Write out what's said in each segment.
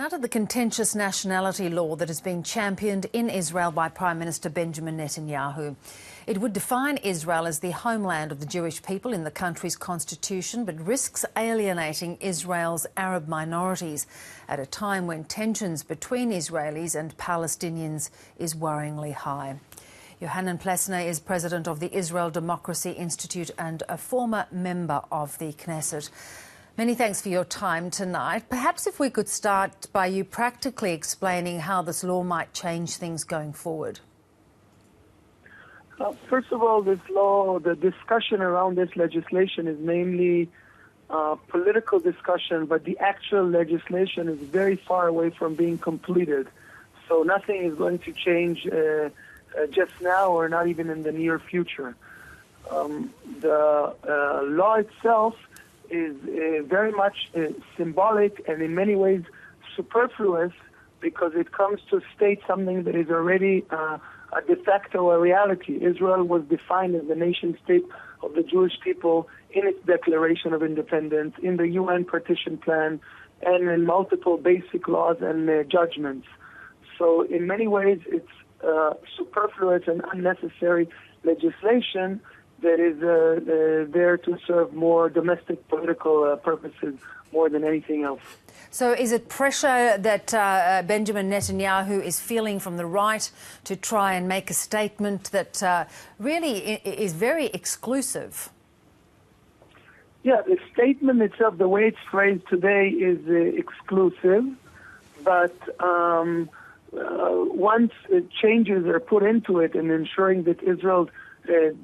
Now to the contentious nationality law that is being championed in Israel by Prime Minister Benjamin Netanyahu. It would define Israel as the homeland of the Jewish people in the country's constitution, but risks alienating Israel's Arab minorities at a time when tensions between Israelis and Palestinians is worryingly high. Yohanan Plesner is president of the Israel Democracy Institute and a former member of the Knesset. Many thanks for your time tonight. Perhaps if we could start by you practically explaining how this law might change things going forward. First of all, this law, the discussion around this legislation is mainly political discussion, but the actual legislation is very far away from being completed. So nothing is going to change just now or not even in the near future. The law itself is very much symbolic and in many ways superfluous because it comes to state something that is already a de facto a reality. Israel was defined as the nation-state of the Jewish people in its Declaration of Independence, in the UN Partition Plan, and in multiple basic laws and judgments. So in many ways it's superfluous and unnecessary legislation that is there to serve more domestic political purposes more than anything else. So is it pressure that Benjamin Netanyahu is feeling from the right to try and make a statement that really is very exclusive? Yeah, the statement itself, the way it's phrased today, is exclusive, but once changes are put into it and ensuring that Israel's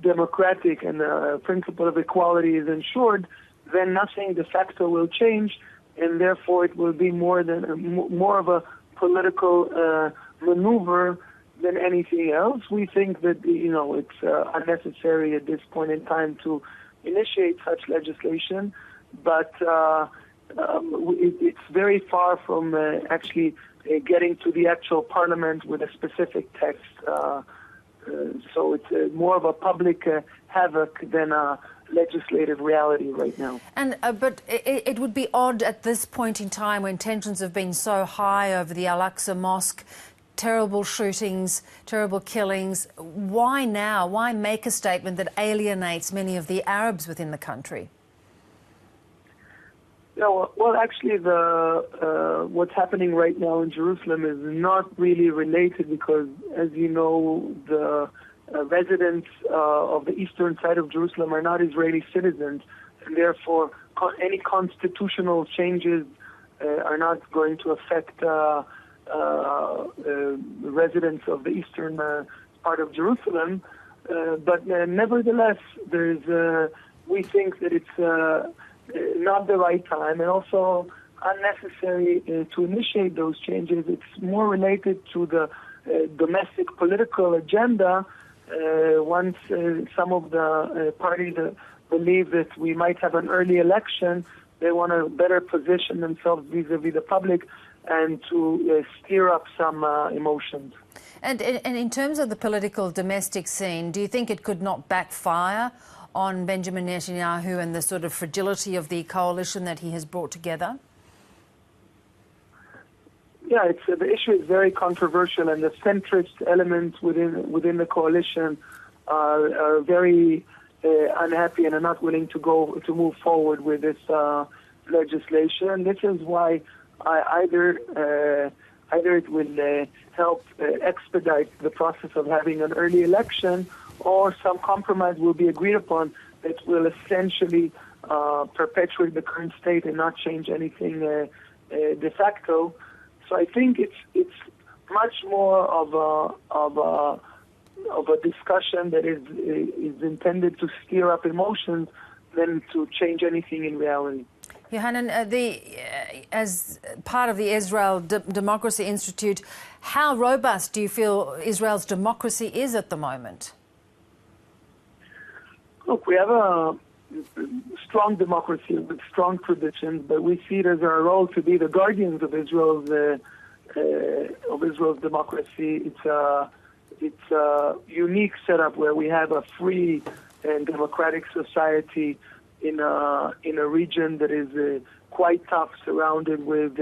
democratic and the principle of equality is ensured, then nothing de facto will change, and therefore it will be more of a political maneuver than anything else. We think that it's unnecessary at this point in time to initiate such legislation, but it's very far from actually getting to the actual parliament with a specific text. So it's more of a public havoc than a legislative reality right now. And but it would be odd at this point in time when tensions have been so high over the Al-Aqsa Mosque, terrible shootings, terrible killings. Why now? Why make a statement that alienates many of the Arabs within the country? No, well, actually, what's happening right now in Jerusalem is not really related because, as you know, the residents of the eastern side of Jerusalem are not Israeli citizens, and therefore any constitutional changes are not going to affect the residents of the eastern part of Jerusalem. But nevertheless, we think that it's not the right time and also unnecessary to initiate those changes. It's more related to the domestic political agenda. Once some of the parties believe that we might have an early election, they want to better position themselves vis-a-vis the public and to stir up some emotions. And in terms of the political domestic scene, do you think it could not backfire on Benjamin Netanyahu and the sort of fragility of the coalition that he has brought together? Yeah, the issue is very controversial, and the centrist elements within the coalition are very unhappy and are not willing to move forward with this legislation. This is why either it will help expedite the process of having an early election, or some compromise will be agreed upon that will essentially perpetuate the current state and not change anything de facto. So I think it's much more of a discussion that is intended to stir up emotions than to change anything in reality. Yohanan, as part of the Israel Democracy Institute, how robust do you feel Israel's democracy is at the moment? Look, we have a strong democracy with strong traditions, but we see it as our role to be the guardians of Israel's democracy. It's a unique setup where we have a free and democratic society in a region that is quite tough, surrounded with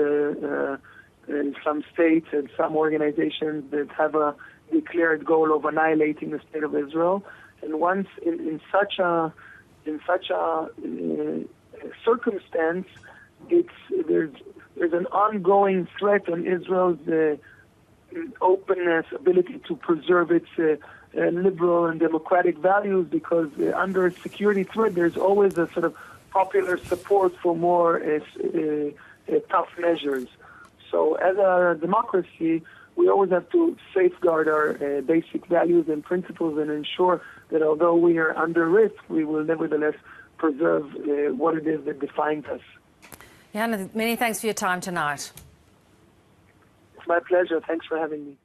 some states and some organizations that have a declared goal of annihilating the state of Israel. And once in such a circumstance, there's an ongoing threat on Israel's openness, ability to preserve its liberal and democratic values, because under security threat, there's always a sort of popular support for more tough measures. So as a democracy, we always have to safeguard our basic values and principles and ensure that although we are under risk, we will nevertheless preserve what it is that defines us. Jan, many thanks for your time tonight. It's my pleasure. Thanks for having me.